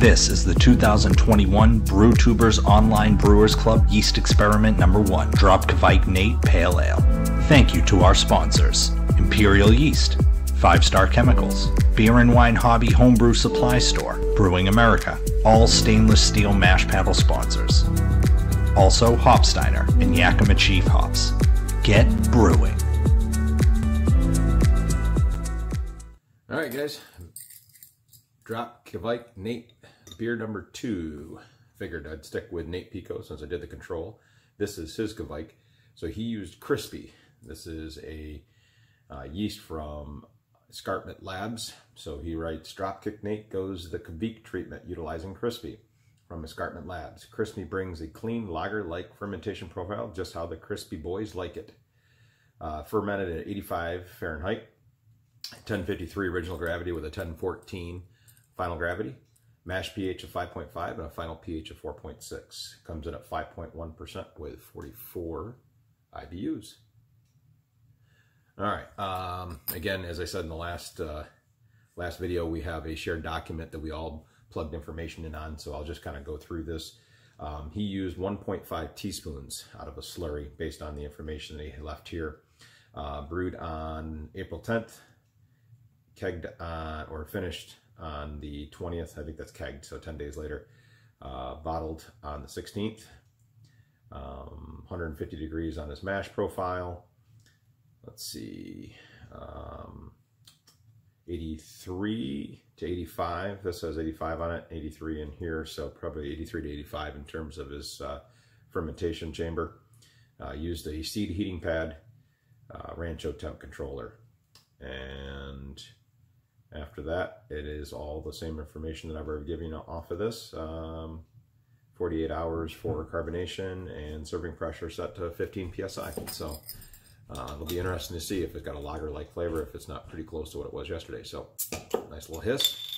This is the 2021 Brewtubers Online Brewers Club Yeast Experiment #1 Dropkvike Nate Pale Ale. Thank you to our sponsors: Imperial Yeast, 5 Star Chemicals, Beer and Wine Hobby Homebrew Supply Store, Brewing America, all stainless steel mash paddle sponsors. Also Hopsteiner and Yakima Chief Hops. Get brewing. All right, guys. Dropkvike Nate beer #2. Figured I'd stick with Nate Pico since I did the control. This is his Kvike. So he used Krispy. This is a yeast from Escarpment Labs. So he writes, Dropkick Nate goes the Kvike treatment utilizing Krispy from Escarpment Labs. Krispy brings a clean lager-like fermentation profile, just how the Krispy boys like it. Fermented at 85 Fahrenheit, 1053 original gravity with a 1014 final gravity, mash pH of 5.5 and a final pH of 4.6. Comes in at 5.1% with 44 IBUs. All right. Again, as I said in the last video, we have a shared document that we all plugged information in on, so I'll just kind of go through this. He used 1.5 teaspoons out of a slurry based on the information that he left here. Brewed on April 10th, kegged on, or finished on the 20th, I think that's kegged, so 10 days later. Bottled on the 16th, 150 degrees on his mash profile. Let's see, 83 to 85, this says 85 on it, 83 in here, so probably 83 to 85 in terms of his fermentation chamber. Used a seed heating pad, Rancho temp controller, and after that, it is all the same information that I've already given you off of this. 48 hours for carbonation and serving pressure set to 15 psi. So it'll be interesting to see if it's got a lager-like flavor, if it's not pretty close to what it was yesterday. So nice little hiss.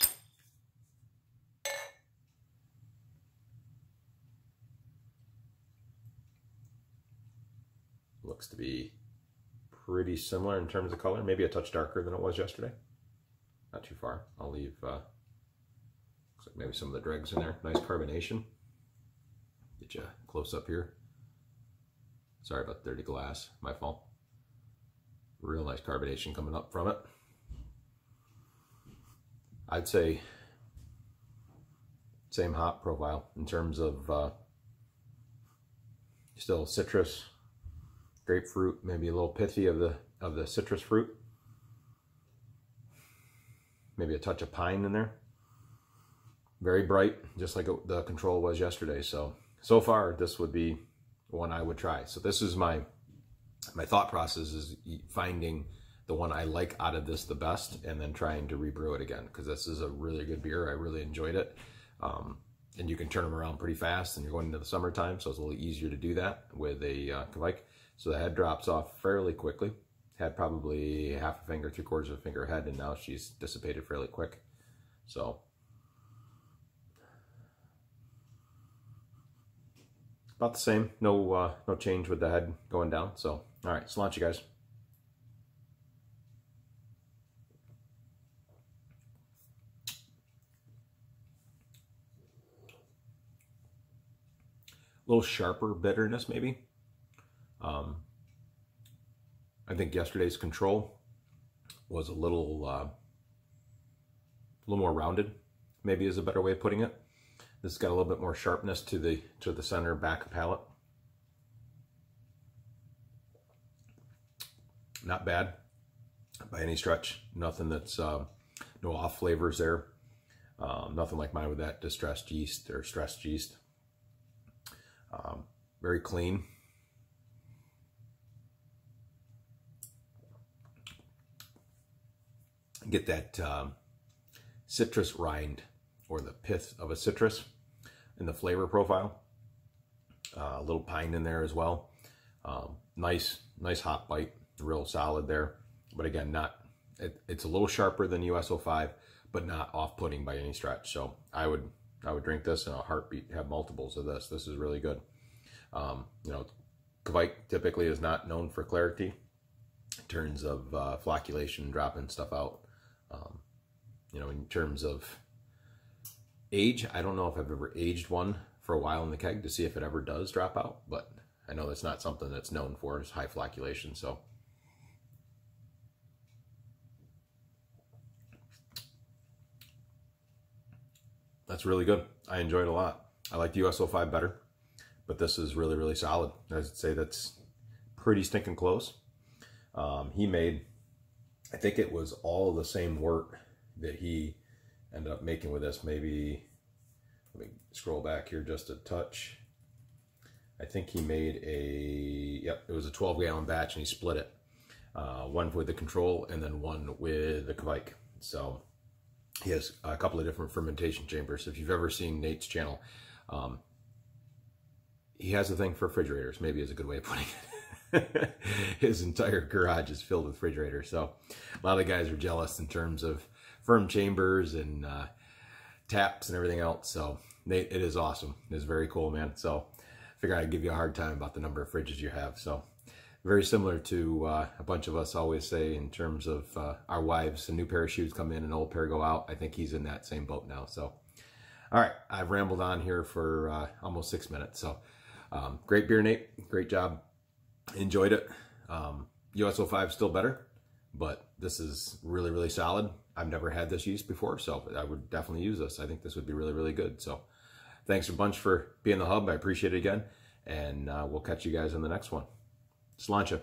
Looks to be pretty similar in terms of color, maybe a touch darker than it was yesterday. Not too far. I'll leave, looks like maybe some of the dregs in there. Nice carbonation. Get you close up here. Sorry about the dirty glass, my fault. Real nice carbonation coming up from it. I'd say same hop profile in terms of still citrus, grapefruit, maybe a little pithy of the citrus fruit. Maybe a touch of pine in there. Very bright, just like the control was yesterday. So far, this would be one I would try. So this is my thought process, is finding the one I like out of this the best and then trying to rebrew it again, because this is a really good beer. I really enjoyed it. And you can turn them around pretty fast, and you're going into the summertime, so it's a little easier to do that with a Kvike. So the head drops off fairly quickly. Had probably half a finger, 3/4 of a finger head, and now she's dissipated fairly quick. So about the same. No change with the head going down. So all right, so launch you guys. A little sharper bitterness maybe. I think yesterday's control was a little more rounded, maybe is a better way of putting it. This has got a little bit more sharpness to the center back palate. Not bad by any stretch. Nothing that's no off flavors there. Nothing like mine with that distressed yeast or stressed yeast. Very clean. Get that citrus rind or the pith of a citrus in the flavor profile. A little pine in there as well. Nice hop bite, real solid there. But again, it's a little sharper than US-05, but not off-putting by any stretch. So I would drink this in a heartbeat. Have multiples of this. This is really good. You know, Kvike typically is not known for clarity in terms of flocculation, dropping stuff out. You know, in terms of Age, I don't know if I've ever aged one for a while in the keg to see if it ever does drop out, but I know that's not something that's known for, is high flocculation. So that's really good. I enjoyed it a lot. I like the US-05 better, but this is really, really solid. I'd say that's pretty stinking close. He made, I think it was all the same wort that he ended up making with this. Maybe, let me scroll back here just a touch. I think he made a, yep, it was a 12-gallon batch, and he split it. One with the control and then one with the Kvike. So he has a couple of different fermentation chambers. If you've ever seen Nate's channel, he has a thing for refrigerators, maybe is a good way of putting it. His entire garage is filled with refrigerators. So a lot of guys are jealous in terms of firm chambers and taps and everything else. So Nate, it is awesome. It is very cool, man. So I figured I'd give you a hard time about the number of fridges you have. So very similar to a bunch of us always say in terms of our wives, a new pair of shoes come in, an old pair go out. I think he's in that same boat now. So, all right, I've rambled on here for almost 6 minutes. So great beer, Nate. Great job. Enjoyed it. US-05 still better, but this is really, really solid. I've never had this yeast before, so I would definitely use this. I think this would be really, really good. So thanks a bunch for being the hub. I appreciate it again, and we'll catch you guys in the next one. Sláinte.